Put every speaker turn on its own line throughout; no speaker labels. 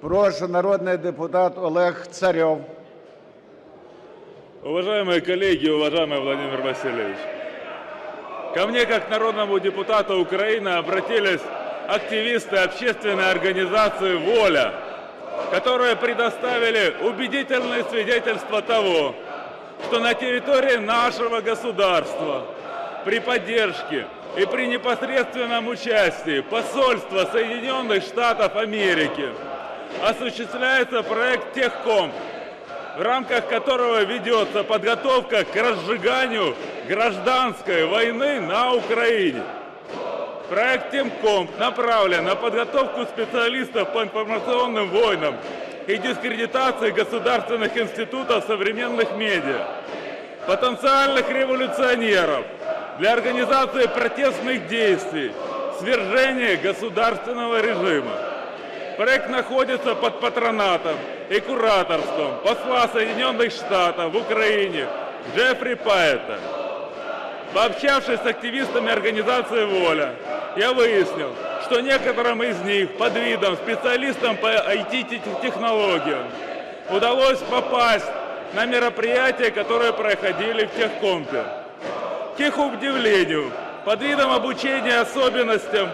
Прошу, народный депутат Олег Царев.
Уважаемые коллеги, уважаемый Владимир Васильевич, ко мне, как народному депутату Украины, обратились активисты общественной организации «Воля», которые предоставили убедительные свидетельства того, что на территории нашего государства при поддержке и при непосредственном участии посольства Соединенных Штатов Америки осуществляется проект «Техкомп», в рамках которого ведется подготовка к разжиганию гражданской войны на Украине. Проект «Техкомп» направлен на подготовку специалистов по информационным войнам и дискредитации государственных институтов современных медиа, потенциальных революционеров для организации протестных действий, свержения государственного режима. Проект находится под патронатом и кураторством посла Соединенных Штатов в Украине Джеффри Пайета. Пообщавшись с активистами организации «Воля», я выяснил, что некоторым из них под видом специалистам по IT-технологиям удалось попасть на мероприятия, которые проходили в Техкомпе. К их удивлению, под видом обучения особенностям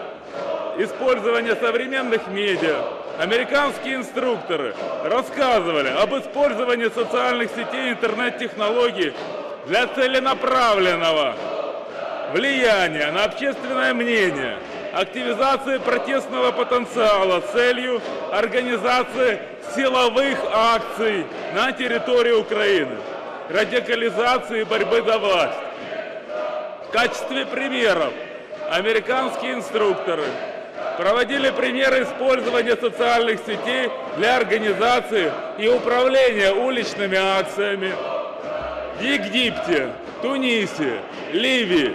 использования современных медиа, американские инструкторы рассказывали об использовании социальных сетей и интернет-технологий для целенаправленного влияния на общественное мнение, активизации протестного потенциала с целью организации силовых акций на территории Украины, радикализации и борьбы за власть. В качестве примеров американские инструкторы проводили примеры использования социальных сетей для организации и управления уличными акциями в Египте, Тунисе, Ливии.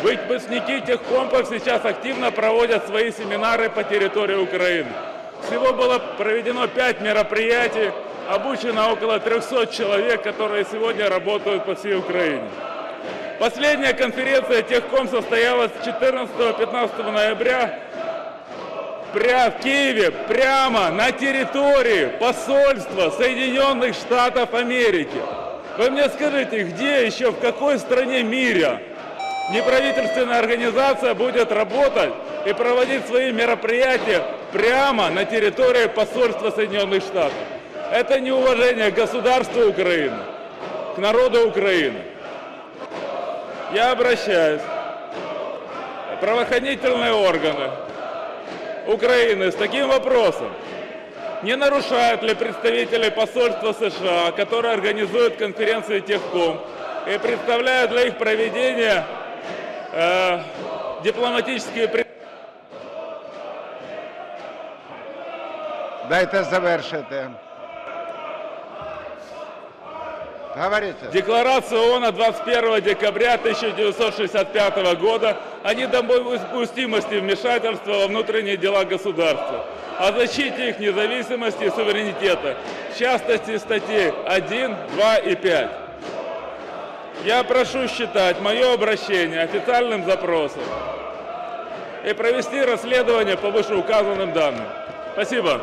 Выпускники техкомпов сейчас активно проводят свои семинары по территории Украины. Всего было проведено 5 мероприятий, обучено около 300 человек, которые сегодня работают по всей Украине. Последняя конференция Техком состоялась 14-15 ноября в Киеве, прямо на территории посольства Соединенных Штатов Америки. Вы мне скажите, где еще, в какой стране мира неправительственная организация будет работать и проводить свои мероприятия прямо на территории посольства Соединенных Штатов? Это неуважение к государству Украины, к народу Украины. Я обращаюсь в правоохранительные органы Украины с таким вопросом. Не нарушают ли представители посольства США, которые организуют конференции Техком и представляют для их проведения дипломатические...
Дайте завершити. Говорите.
Декларация ООН 21 декабря 1965 года о недопустимости вмешательства во внутренние дела государства, о защите их независимости и суверенитета, в частности статей 1, 2 и 5. Я прошу считать мое обращение официальным запросом и провести расследование по вышеуказанным данным. Спасибо.